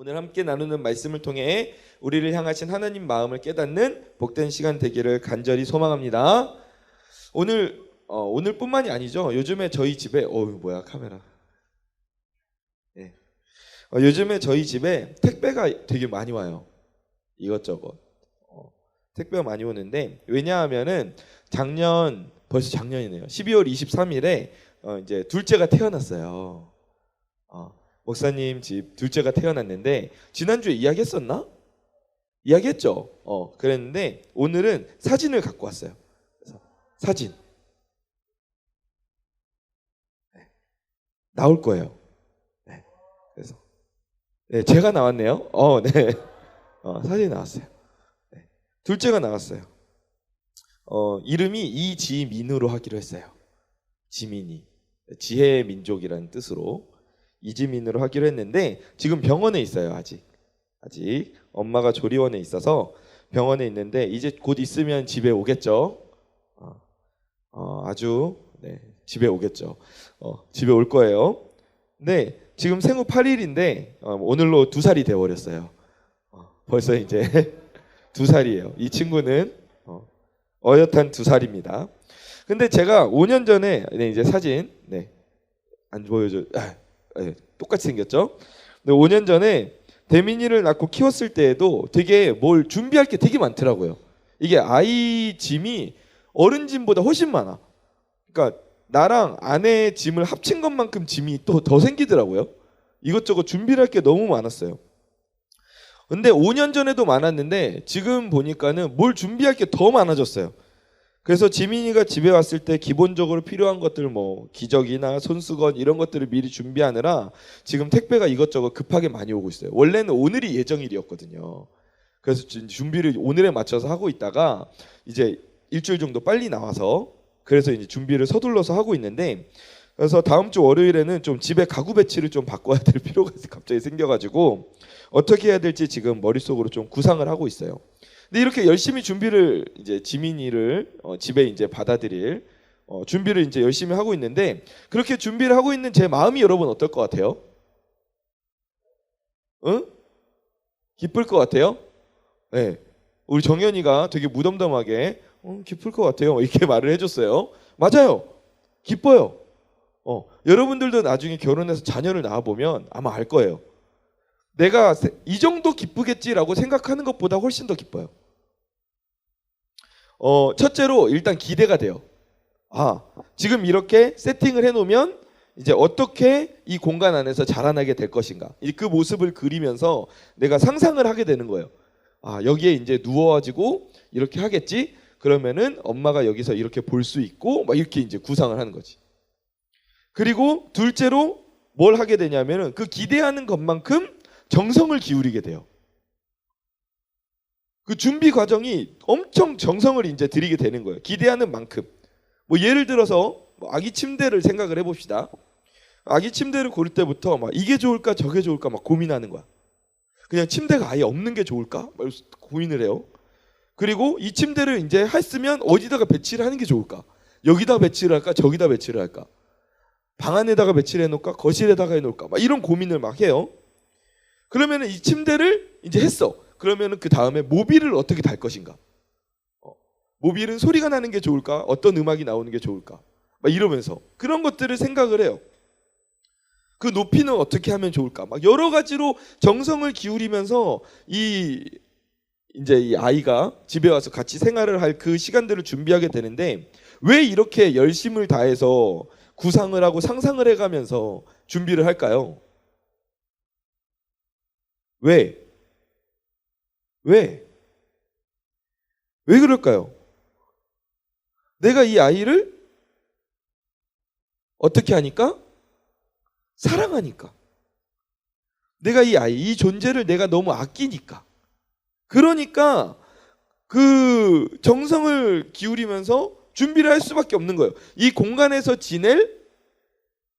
오늘 함께 나누는 말씀을 통해 우리를 향하신 하나님 마음을 깨닫는 복된 시간 되기를 간절히 소망합니다. 오늘뿐만이 아니죠. 요즘에 저희 집에 뭐야 카메라. 네. 요즘에 저희 집에 택배가 되게 많이 와요. 이것저것. 택배가 많이 오는데 왜냐하면은 벌써 작년이네요. 12월 23일에 이제 둘째가 태어났어요. 목사님 집 둘째가 태어났는데 지난주에 이야기했었나? 이야기했죠. 그랬는데 오늘은 사진을 갖고 왔어요. 그래서 사진 나올 거예요. 네. 그래서 제가 나왔네요. 네. 사진이 나왔어요. 네. 둘째가 나왔어요. 이름이 이지민으로 하기로 했어요. 지민이 지혜의 민족이라는 뜻으로 이지민으로 하기로 했는데 지금 병원에 있어요. 아직 엄마가 조리원에 있어서 병원에 있는데 이제 곧 있으면 집에 오겠죠. 집에 오겠죠. 집에 올 거예요. 네, 지금 생후 8일인데 오늘로 2살이 되어버렸어요. 벌써 이제 2살이에요. 이 친구는 어엿한 2살입니다. 근데 제가 5년 전에 이제 사진 안 보여줘. 똑같이 생겼죠. 근데 5년 전에 대민이를 낳고 키웠을 때에도 되게 뭘 준비할 게 되게 많더라고요. 이게 아이 짐이 어른 짐보다 훨씬 많아. 그러니까 나랑 아내 짐을 합친 것만큼 짐이 또 더 생기더라고요. 이것저것 준비할 게 너무 많았어요. 근데 5년 전에도 많았는데 지금 보니까는 뭘 준비할 게 더 많아졌어요. 그래서 지민이가 집에 왔을 때 기본적으로 필요한 것들 기저귀나 손수건 이런 것들을 미리 준비하느라 지금 택배가 이것저것 급하게 많이 오고 있어요. 원래는 오늘이 예정일이었거든요. 그래서 준비를 오늘에 맞춰서 하고 있다가 이제 일주일 정도 빨리 나와서 그래서 이제 준비를 서둘러서 하고 있는데 그래서 다음 주 월요일에는 좀 집에 가구 배치를 좀 바꿔야 될 필요가 갑자기 생겨가지고 어떻게 해야 될지 지금 머릿속으로 좀 구상을 하고 있어요. 근데 이렇게 열심히 준비를 이제 지민이를 집에 이제 받아들일 준비를 이제 열심히 하고 있는데 그렇게 준비를 하고 있는 제 마음이 여러분 어떨 것 같아요? 응? 기쁠 것 같아요? 네. 우리 정연이가 되게 무덤덤하게 기쁠 것 같아요. 이렇게 말을 해줬어요. 맞아요. 기뻐요. 여러분들도 나중에 결혼해서 자녀를 낳아보면 아마 알 거예요. 내가 이 정도 기쁘겠지라고 생각하는 것보다 훨씬 더 기뻐요. 첫째로 일단 기대가 돼요. 지금 이렇게 세팅을 해놓으면 이제 어떻게 이 공간 안에서 자라나게 될 것인가. 그 모습을 그리면서 내가 상상을 하게 되는 거예요. 여기에 이제 누워가지고 이렇게 하겠지. 그러면은 엄마가 여기서 이렇게 볼 수 있고 막 이렇게 이제 구상을 하는 거지. 그리고 둘째로 뭘 하게 되냐면은 그 기대하는 것만큼 정성을 기울이게 돼요. 그 준비 과정이 엄청 정성을 이제 들이게 되는 거예요. 기대하는 만큼. 예를 들어서 아기 침대를 생각을 해봅시다. 아기 침대를 고를 때부터 막 이게 좋을까 저게 좋을까 막 고민하는 거야. 그냥 침대가 아예 없는 게 좋을까? 막 고민을 해요. 그리고 이 침대를 이제 했으면 어디다가 배치를 하는 게 좋을까? 여기다 배치를 할까? 저기다 배치를 할까? 방 안에다가 배치를 해놓을까? 거실에다가 해놓을까? 막 이런 고민을 막 해요. 그러면 이 침대를 이제 했어. 그러면 그 다음에 모빌을 어떻게 달 것인가? 모빌은 소리가 나는 게 좋을까? 어떤 음악이 나오는 게 좋을까? 막 이러면서 그런 것들을 생각을 해요. 그 높이는 어떻게 하면 좋을까? 막 여러 가지로 정성을 기울이면서 이제 이 아이가 집에 와서 같이 생활을 할 그 시간들을 준비하게 되는데 왜 이렇게 열심을 다해서 구상을 하고 상상을 해가면서 준비를 할까요? 왜 그럴까요? 내가 이 아이를 어떻게 하니까? 사랑하니까. 내가 이 존재를 내가 너무 아끼니까. 그러니까 그 정성을 기울이면서 준비를 할 수밖에 없는 거예요. 이 공간에서 지낼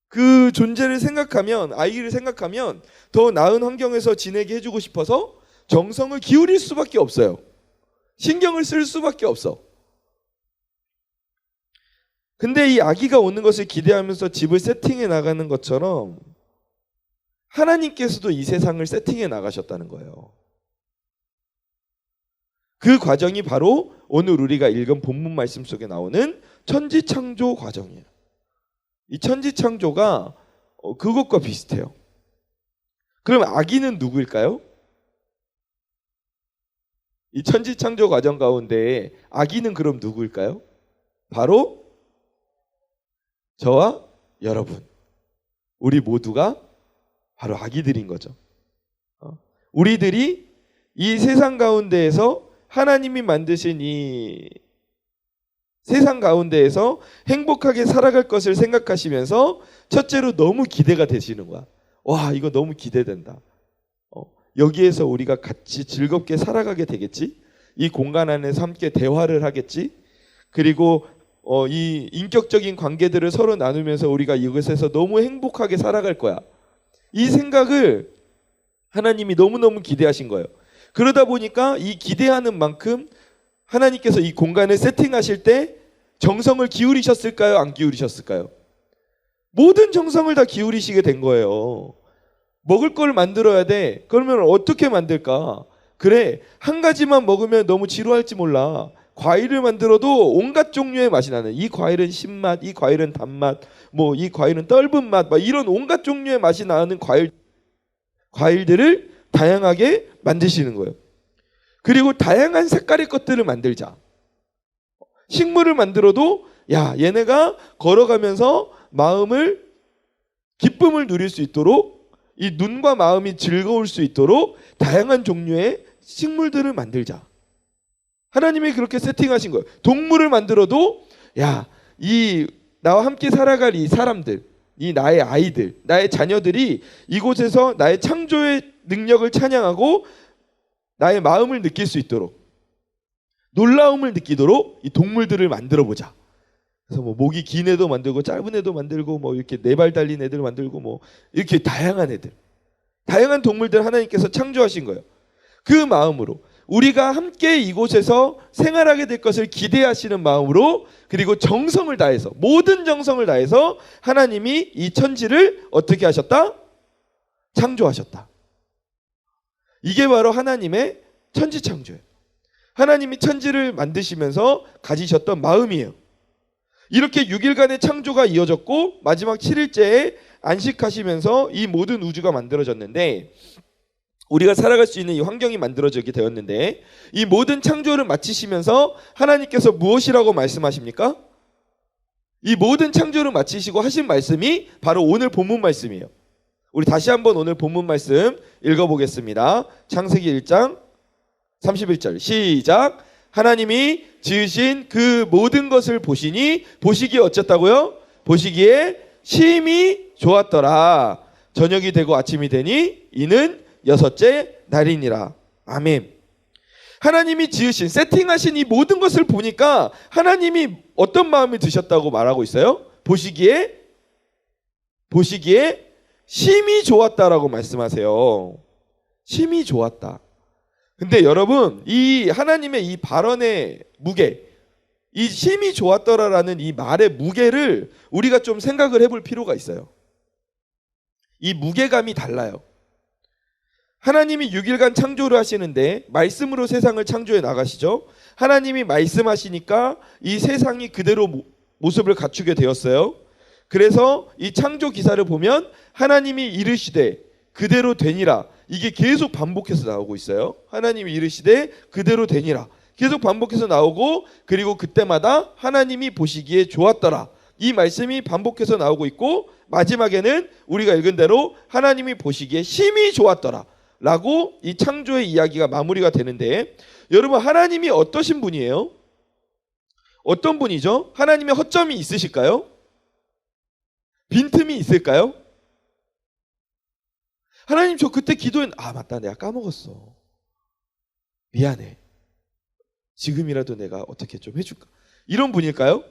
그 존재를 생각하면, 아이를 생각하면 더 나은 환경에서 지내게 해주고 싶어서 정성을 기울일 수밖에 없어요. 신경을 쓸 수밖에 없어. 근데 이 아기가 오는 것을 기대하면서 집을 세팅해 나가는 것처럼 하나님께서도 이 세상을 세팅해 나가셨다는 거예요. 그 과정이 바로 오늘 우리가 읽은 본문 말씀 속에 나오는 천지창조 과정이에요. 이 천지창조가 그것과 비슷해요. 그럼 아기는 누구일까요? 이 천지창조 과정 가운데 아기는 그럼 누구일까요? 바로 저와 여러분, 우리 모두가 바로 아기들인 거죠. 우리들이 이 세상 가운데에서 하나님이 만드신 이 세상 가운데에서 행복하게 살아갈 것을 생각하시면서 첫째로 너무 기대가 되시는 거야. 와, 이거 너무 기대된다. 여기에서 우리가 같이 즐겁게 살아가게 되겠지? 이 공간 안에서 함께 대화를 하겠지? 그리고 이 인격적인 관계들을 서로 나누면서 우리가 이곳에서 너무 행복하게 살아갈 거야. 이 생각을 하나님이 너무너무 기대하신 거예요. 그러다 보니까 이 기대하는 만큼 하나님께서 이 공간을 세팅하실 때 정성을 기울이셨을까요? 안 기울이셨을까요? 모든 정성을 다 기울이시게 된 거예요. 먹을 걸 만들어야 돼. 그러면 어떻게 만들까? 그래, 한 가지만 먹으면 너무 지루할지 몰라. 과일을 만들어도 온갖 종류의 맛이 나는, 이 과일은 신맛, 이 과일은 단맛, 뭐 이 과일은 떫은 맛, 막 이런 온갖 종류의 맛이 나는 과일들을 다양하게 만드시는 거예요. 그리고 다양한 색깔의 것들을 만들자. 식물을 만들어도 야, 얘네가 걸어가면서 기쁨을 누릴 수 있도록, 이 눈과 마음이 즐거울 수 있도록 다양한 종류의 식물들을 만들자. 하나님이 그렇게 세팅하신 거예요. 동물을 만들어도 야, 나와 함께 살아갈 이 사람들, 이 나의 아이들, 나의 자녀들이 이곳에서 나의 창조의 능력을 찬양하고 나의 마음을 느낄 수 있도록, 놀라움을 느끼도록 이 동물들을 만들어 보자. 그래서 뭐 목이 긴 애도 만들고 짧은 애도 만들고 뭐 이렇게 4발 달린 애들 만들고 뭐 이렇게 다양한 애들, 다양한 동물들 하나님께서 창조하신 거예요. 그 마음으로 우리가 함께 이곳에서 생활하게 될 것을 기대하시는 마음으로, 그리고 정성을 다해서, 모든 정성을 다해서 하나님이 이 천지를 어떻게 하셨다? 창조하셨다. 이게 바로 하나님의 천지 창조예요. 하나님이 천지를 만드시면서 가지셨던 마음이에요. 이렇게 6일간의 창조가 이어졌고 마지막 7일째에 안식하시면서 이 모든 우주가 만들어졌는데, 우리가 살아갈 수 있는 이 환경이 만들어지게 되었는데, 이 모든 창조를 마치시면서 하나님께서 무엇이라고 말씀하십니까? 이 모든 창조를 마치시고 하신 말씀이 바로 오늘 본문 말씀이에요. 우리 다시 한번 오늘 본문 말씀 읽어보겠습니다. 창세기 1장 31절 시작. 하나님이 지으신 그 모든 것을 보시니 보시기에 어쨌다고요? 보시기에 심히 좋았더라. 저녁이 되고 아침이 되니 이는 6째 날이니라. 아멘. 하나님이 지으신, 세팅하신 이 모든 것을 보니까 하나님이 어떤 마음이 드셨다고 말하고 있어요? 보시기에 심히 좋았다라고 말씀하세요. 심히 좋았다. 근데 여러분, 이 하나님의 이 발언의 무게, 이 심히 좋았더라라는 이 말의 무게를 우리가 좀 생각을 해볼 필요가 있어요. 이 무게감이 달라요. 하나님이 6일간 창조를 하시는데 말씀으로 세상을 창조해 나가시죠. 하나님이 말씀하시니까 이 세상이 그대로 모습을 갖추게 되었어요. 그래서 이 창조 기사를 보면 하나님이 이르시되 그대로 되니라, 이게 계속 반복해서 나오고 있어요. 하나님이 이르시되 그대로 되니라 계속 반복해서 나오고, 그리고 그때마다 하나님이 보시기에 좋았더라, 이 말씀이 반복해서 나오고 있고, 마지막에는 우리가 읽은 대로 하나님이 보시기에 심히 좋았더라 라고 이 창조의 이야기가 마무리가 되는데, 여러분, 하나님이 어떠신 분이에요? 어떤 분이죠? 하나님의 허점이 있으실까요? 빈틈이 있을까요? 하나님, 저 그때 기도했, 맞다, 내가 까먹었어, 미안해, 지금이라도 내가 어떻게 좀 해줄까, 이런 분일까요?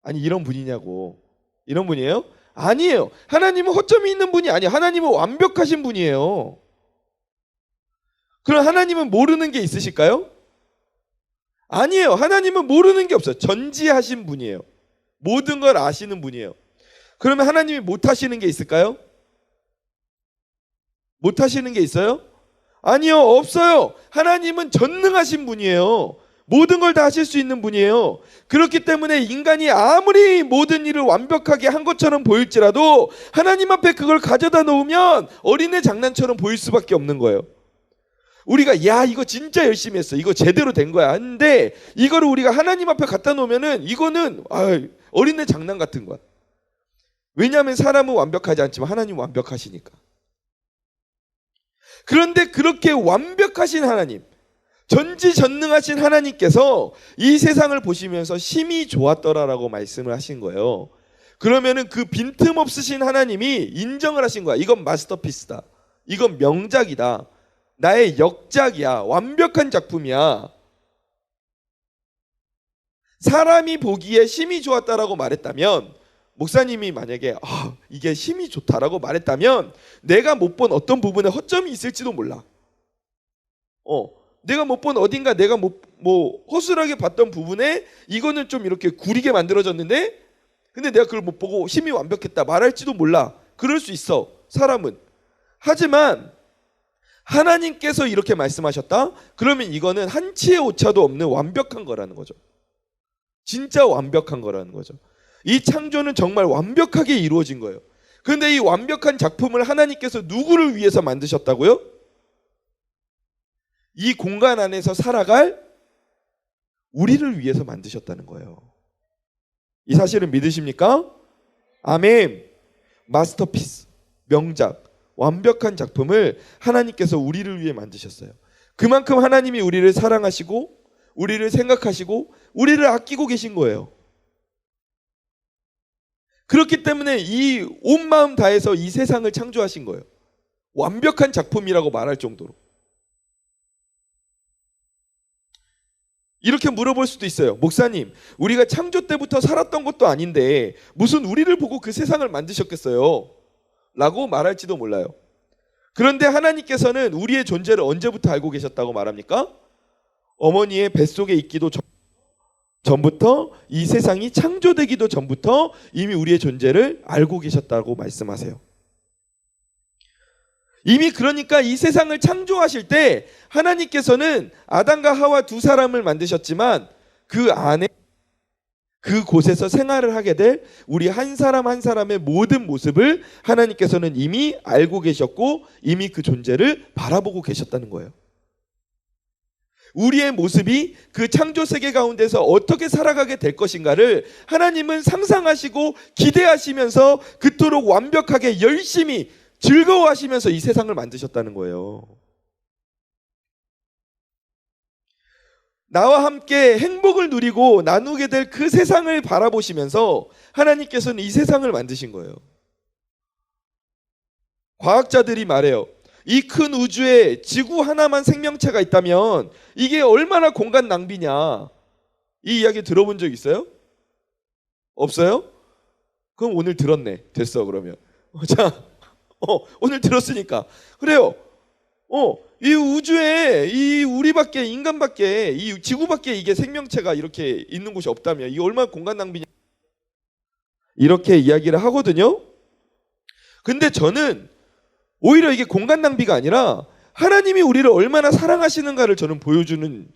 아니, 이런 분이냐고. 이런 분이에요? 아니에요. 하나님은 허점이 있는 분이 아니에요. 하나님은 완벽하신 분이에요. 그럼 하나님은 모르는 게 있으실까요? 아니에요. 하나님은 모르는 게 없어요. 전지하신 분이에요. 모든 걸 아시는 분이에요. 그러면 하나님이 못하시는 게 있을까요? 못하시는 게 있어요? 아니요, 없어요. 하나님은 전능하신 분이에요. 모든 걸 다 하실 수 있는 분이에요. 그렇기 때문에 인간이 아무리 모든 일을 완벽하게 한 것처럼 보일지라도 하나님 앞에 그걸 가져다 놓으면 어린애 장난처럼 보일 수밖에 없는 거예요. 우리가 야 이거 진짜 열심히 했어, 이거 제대로 된 거야 하는데 이거를 우리가 하나님 앞에 갖다 놓으면은 이거는 어린애 장난 같은 거야. 왜냐하면 사람은 완벽하지 않지만 하나님은 완벽하시니까. 그런데 그렇게 완벽하신 하나님, 전지전능하신 하나님께서 이 세상을 보시면서 심히 좋았더라라고 말씀을 하신 거예요. 그러면은 그 빈틈없으신 하나님이 인정을 하신 거야. 이건 마스터피스다, 이건 명작이다, 나의 역작이야, 완벽한 작품이야. 사람이 보기에 심히 좋았다라고 말했다면, 목사님이 만약에 이게 심히 좋다라고 말했다면 내가 못 본 어떤 부분에 허점이 있을지도 몰라. 내가 못 본 어딘가, 내가 뭐 허술하게 봤던 부분에 이거는 좀 이렇게 구리게 만들어졌는데, 근데 내가 그걸 못 보고 심히 완벽했다 말할지도 몰라. 그럴 수 있어, 사람은. 하지만 하나님께서 이렇게 말씀하셨다? 그러면 이거는 한치의 오차도 없는 완벽한 거라는 거죠. 진짜 완벽한 거라는 거죠. 이 창조는 정말 완벽하게 이루어진 거예요. 그런데 이 완벽한 작품을 하나님께서 누구를 위해서 만드셨다고요? 이 공간 안에서 살아갈 우리를 위해서 만드셨다는 거예요. 이 사실을 믿으십니까? 아멘. 마스터피스, 명작, 완벽한 작품을 하나님께서 우리를 위해 만드셨어요. 그만큼 하나님이 우리를 사랑하시고 우리를 생각하시고 우리를 아끼고 계신 거예요. 그렇기 때문에 이 온 마음 다해서 이 세상을 창조하신 거예요. 완벽한 작품이라고 말할 정도로. 이렇게 물어볼 수도 있어요. 목사님, 우리가 창조 때부터 살았던 것도 아닌데 무슨 우리를 보고 그 세상을 만드셨겠어요? 라고 말할지도 몰라요. 그런데 하나님께서는 우리의 존재를 언제부터 알고 계셨다고 말합니까? 어머니의 뱃속에 있기도 전부터, 이 세상이 창조되기도 전부터 이미 우리의 존재를 알고 계셨다고 말씀하세요. 이미 그러니까 이 세상을 창조하실 때 하나님께서는 아담과 하와 두 사람을 만드셨지만 그 안에 그곳에서 생활을 하게 될 우리 한 사람 한 사람의 모든 모습을 하나님께서는 이미 알고 계셨고 이미 그 존재를 바라보고 계셨다는 거예요. 우리의 모습이 그 창조 세계 가운데서 어떻게 살아가게 될 것인가를 하나님은 상상하시고 기대하시면서 그토록 완벽하게 열심히 즐거워하시면서 이 세상을 만드셨다는 거예요. 나와 함께 행복을 누리고 나누게 될 그 세상을 바라보시면서 하나님께서는 이 세상을 만드신 거예요. 과학자들이 말해요. 이 큰 우주에 지구 하나만 생명체가 있다면 이게 얼마나 공간 낭비냐. 이 이야기 들어본 적 있어요? 없어요? 그럼 오늘 들었네. 됐어 그러면. 자, 오늘 들었으니까. 그래요. 이 우주에 이 우리밖에, 인간밖에, 이 지구밖에 이게 생명체가 이렇게 있는 곳이 없다면 이게 얼마나 공간 낭비냐. 이렇게 이야기를 하거든요. 근데 저는 오히려 이게 공간 낭비가 아니라 하나님이 우리를 얼마나 사랑하시는가를 저는 보여주는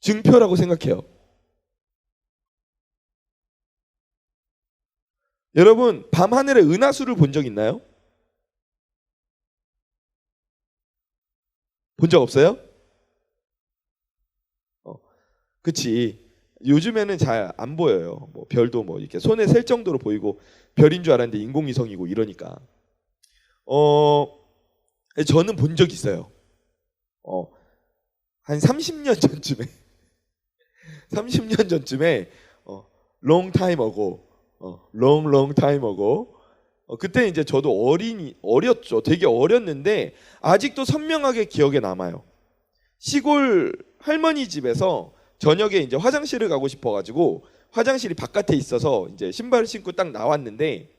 증표라고 생각해요. 여러분, 밤하늘에 은하수를 본 적 있나요? 본 적 없어요? 그치. 요즘에는 잘 안 보여요. 뭐 별도 뭐 이렇게 손에 셀 정도로 보이고 별인 줄 알았는데 인공위성이고 이러니까. 저는 본 적 있어요. 한 30년 전쯤에 30년 전쯤에 long time ago long time ago 그때 이제 저도 어렸죠. 되게 어렸는데 아직도 선명하게 기억에 남아요. 시골 할머니 집에서 저녁에 이제 화장실을 가고 싶어가지고 화장실이 바깥에 있어서 이제 신발을 신고 딱 나왔는데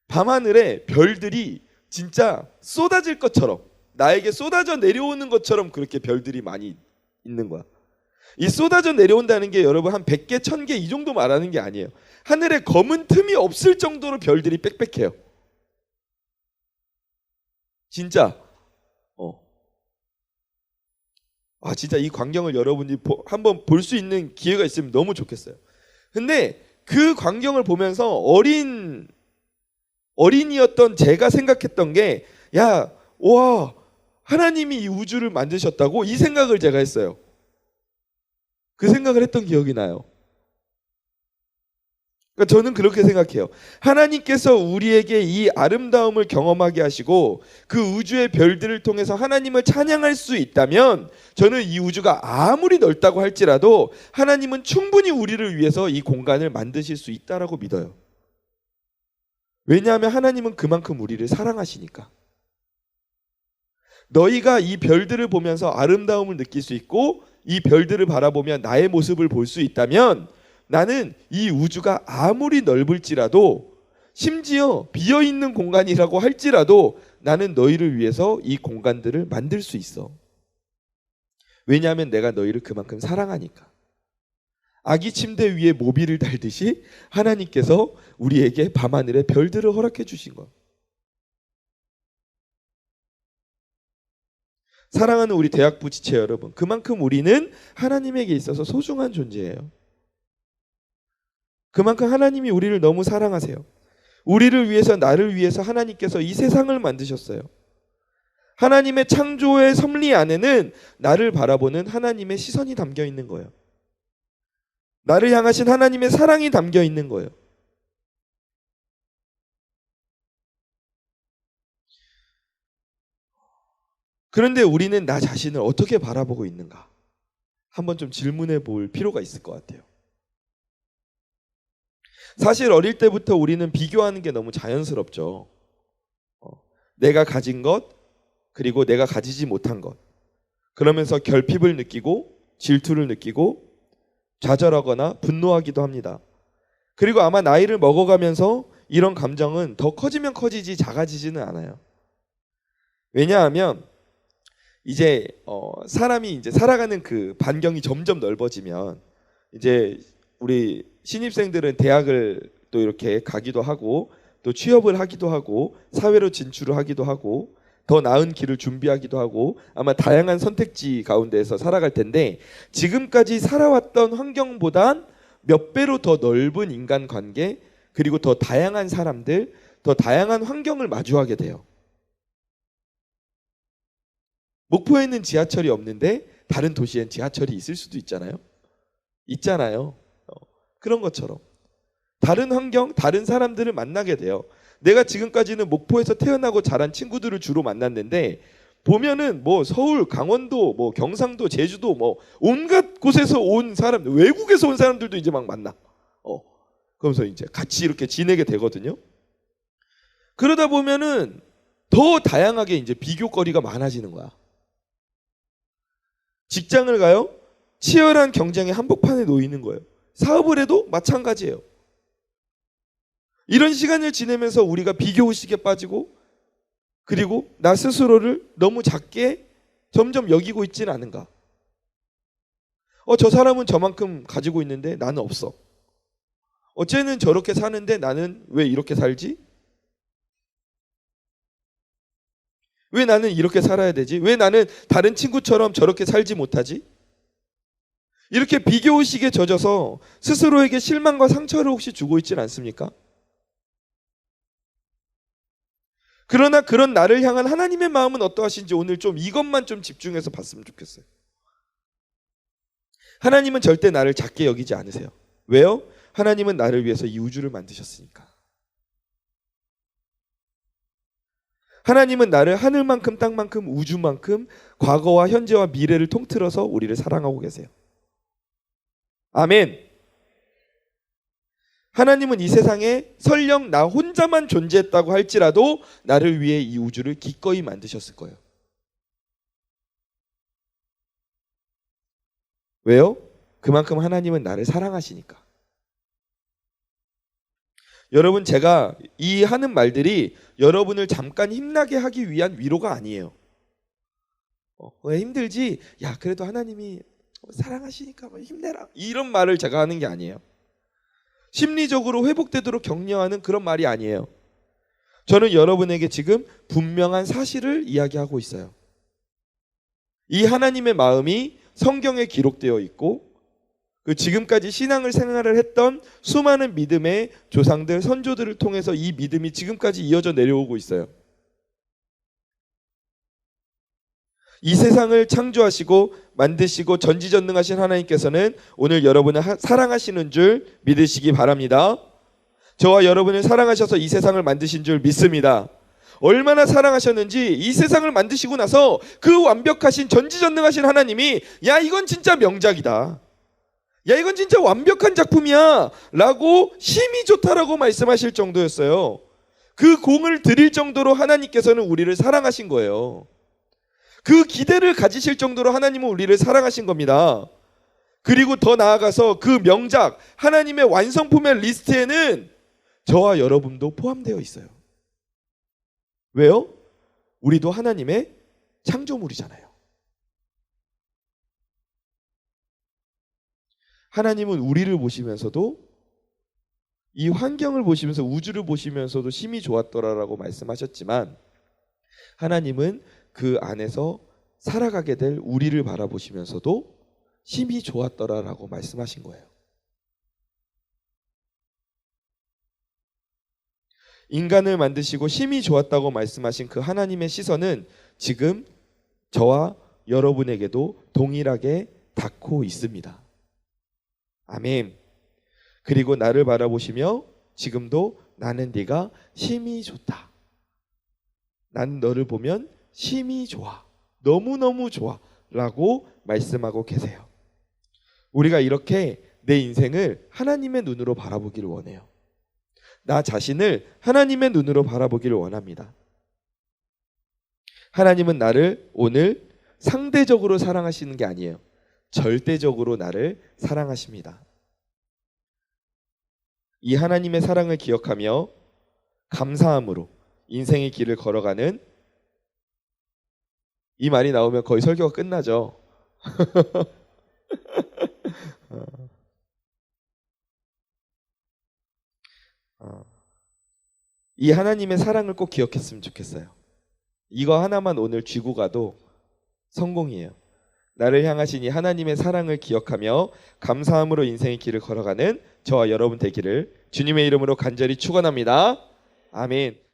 밤하늘에 별들이 진짜 쏟아질 것처럼, 나에게 쏟아져 내려오는 것처럼 그렇게 별들이 많이 있는 거야. 이 쏟아져 내려온다는 게 여러분 한 100개, 1000개 이 정도 말하는 게 아니에요. 하늘에 검은 틈이 없을 정도로 별들이 빽빽해요. 진짜. 진짜 이 광경을 여러분이 한번 볼 수 있는 기회가 있으면 너무 좋겠어요. 근데 그 광경을 보면서 어린이였던 제가 생각했던 게, 와, 하나님이 이 우주를 만드셨다고, 이 생각을 제가 했어요. 그 생각을 했던 기억이 나요. 그러니까 저는 그렇게 생각해요. 하나님께서 우리에게 이 아름다움을 경험하게 하시고 그 우주의 별들을 통해서 하나님을 찬양할 수 있다면, 저는 이 우주가 아무리 넓다고 할지라도 하나님은 충분히 우리를 위해서 이 공간을 만드실 수 있다라고 믿어요. 왜냐하면 하나님은 그만큼 우리를 사랑하시니까. 너희가 이 별들을 보면서 아름다움을 느낄 수 있고 이 별들을 바라보면 나의 모습을 볼 수 있다면, 나는 이 우주가 아무리 넓을지라도, 심지어 비어있는 공간이라고 할지라도 나는 너희를 위해서 이 공간들을 만들 수 있어. 왜냐하면 내가 너희를 그만큼 사랑하니까. 아기 침대 위에 모비를 달듯이 하나님께서 우리에게 밤하늘의 별들을 허락해 주신 것. 사랑하는 우리 대학부 지체 여러분, 그만큼 우리는 하나님에게 있어서 소중한 존재예요. 그만큼 하나님이 우리를 너무 사랑하세요. 우리를 위해서, 나를 위해서 하나님께서 이 세상을 만드셨어요. 하나님의 창조의 섭리 안에는 나를 바라보는 하나님의 시선이 담겨 있는 거예요. 나를 향하신 하나님의 사랑이 담겨 있는 거예요. 그런데 우리는 나 자신을 어떻게 바라보고 있는가? 한번 좀 질문해 볼 필요가 있을 것 같아요. 사실 어릴 때부터 우리는 비교하는 게 너무 자연스럽죠. 내가 가진 것, 그리고 내가 가지지 못한 것. 그러면서 결핍을 느끼고 질투를 느끼고 좌절하거나 분노하기도 합니다. 그리고 아마 나이를 먹어가면서 이런 감정은 더 커지면 커지지 작아지지는 않아요. 왜냐하면 이제 사람이 이제 살아가는 그 반경이 점점 넓어지면, 이제 우리 신입생들은 대학을 또 이렇게 가기도 하고 또 취업을 하기도 하고 사회로 진출을 하기도 하고 더 나은 길을 준비하기도 하고 아마 다양한 선택지 가운데에서 살아갈 텐데, 지금까지 살아왔던 환경보단 몇 배로 더 넓은 인간관계, 그리고 더 다양한 사람들, 더 다양한 환경을 마주하게 돼요. 목포에는 지하철이 없는데 다른 도시엔 지하철이 있을 수도 있잖아요. 그런 것처럼 다른 환경, 다른 사람들을 만나게 돼요. 내가 지금까지는 목포에서 태어나고 자란 친구들을 주로 만났는데, 보면은 뭐 서울, 강원도, 뭐 경상도, 제주도, 뭐 온갖 곳에서 온 사람들, 외국에서 온 사람들도 이제 막 만나. 그러면서 이제 같이 이렇게 지내게 되거든요. 그러다 보면은 더 다양하게 이제 비교거리가 많아지는 거야. 직장을 가요? 치열한 경쟁의 한복판에 놓이는 거예요. 사업을 해도 마찬가지예요. 이런 시간을 지내면서 우리가 비교의식에 빠지고, 그리고 나 스스로를 너무 작게 점점 여기고 있지는 않은가? 저 사람은 저만큼 가지고 있는데 나는 없어. 쟤는 저렇게 사는데 나는 왜 이렇게 살지? 왜 나는 이렇게 살아야 되지? 왜 나는 다른 친구처럼 저렇게 살지 못하지? 이렇게 비교의식에 젖어서 스스로에게 실망과 상처를 혹시 주고 있지는 않습니까? 그러나 그런 나를 향한 하나님의 마음은 어떠하신지 오늘 좀 이것만 좀 집중해서 봤으면 좋겠어요. 하나님은 절대 나를 작게 여기지 않으세요. 왜요? 하나님은 나를 위해서 이 우주를 만드셨으니까. 하나님은 나를 하늘만큼 땅만큼 우주만큼 과거와 현재와 미래를 통틀어서 우리를 사랑하고 계세요. 아멘. 하나님은 이 세상에 설령 나 혼자만 존재했다고 할지라도 나를 위해 이 우주를 기꺼이 만드셨을 거예요. 왜요? 그만큼 하나님은 나를 사랑하시니까. 여러분, 제가 이 하는 말들이 여러분을 잠깐 힘나게 하기 위한 위로가 아니에요. 왜 힘들지? 야, 그래도 하나님이 사랑하시니까 힘내라. 이런 말을 제가 하는 게 아니에요. 심리적으로 회복되도록 격려하는 그런 말이 아니에요. 저는 여러분에게 지금 분명한 사실을 이야기하고 있어요. 이 하나님의 마음이 성경에 기록되어 있고 그 지금까지 신앙을 생활을 했던 수많은 믿음의 조상들, 선조들을 통해서 이 믿음이 지금까지 이어져 내려오고 있어요. 이 세상을 창조하시고 만드시고 전지전능하신 하나님께서는 오늘 여러분을 사랑하시는 줄 믿으시기 바랍니다. 저와 여러분을 사랑하셔서 이 세상을 만드신 줄 믿습니다. 얼마나 사랑하셨는지 이 세상을 만드시고 나서 그 완벽하신 전지전능하신 하나님이 야 이건 진짜 명작이다, 야 이건 진짜 완벽한 작품이야 라고 힘이 좋다라고 말씀하실 정도였어요. 그 공을 드릴 정도로 하나님께서는 우리를 사랑하신 거예요. 그 기대를 가지실 정도로 하나님은 우리를 사랑하신 겁니다. 그리고 더 나아가서 그 명작 하나님의 완성품의 리스트에는 저와 여러분도 포함되어 있어요. 왜요? 우리도 하나님의 창조물이잖아요. 하나님은 우리를 보시면서도 이 환경을 보시면서 우주를 보시면서도 심히 좋았더라라고 말씀하셨지만 하나님은 그 안에서 살아가게 될 우리를 바라보시면서도 심히 좋았더라라고 말씀하신 거예요. 인간을 만드시고 심히 좋았다고 말씀하신 그 하나님의 시선은 지금 저와 여러분에게도 동일하게 닿고 있습니다. 아멘. 그리고 나를 바라보시며 지금도 나는 네가 심히 좋다, 나는 너를 보면 심히 좋아, 너무너무 좋아 라고 말씀하고 계세요. 우리가 이렇게 내 인생을 하나님의 눈으로 바라보기를 원해요. 나 자신을 하나님의 눈으로 바라보기를 원합니다. 하나님은 나를 오늘 상대적으로 사랑하시는 게 아니에요. 절대적으로 나를 사랑하십니다. 이 하나님의 사랑을 기억하며 감사함으로 인생의 길을 걸어가는, 이 말이 나오면 거의 설교가 끝나죠. 이 하나님의 사랑을 꼭 기억했으면 좋겠어요. 이거 하나만 오늘 쥐고 가도 성공이에요. 나를 향하신 이 하나님의 사랑을 기억하며 감사함으로 인생의 길을 걸어가는 저와 여러분 되기를 주님의 이름으로 간절히 축원합니다. 아멘.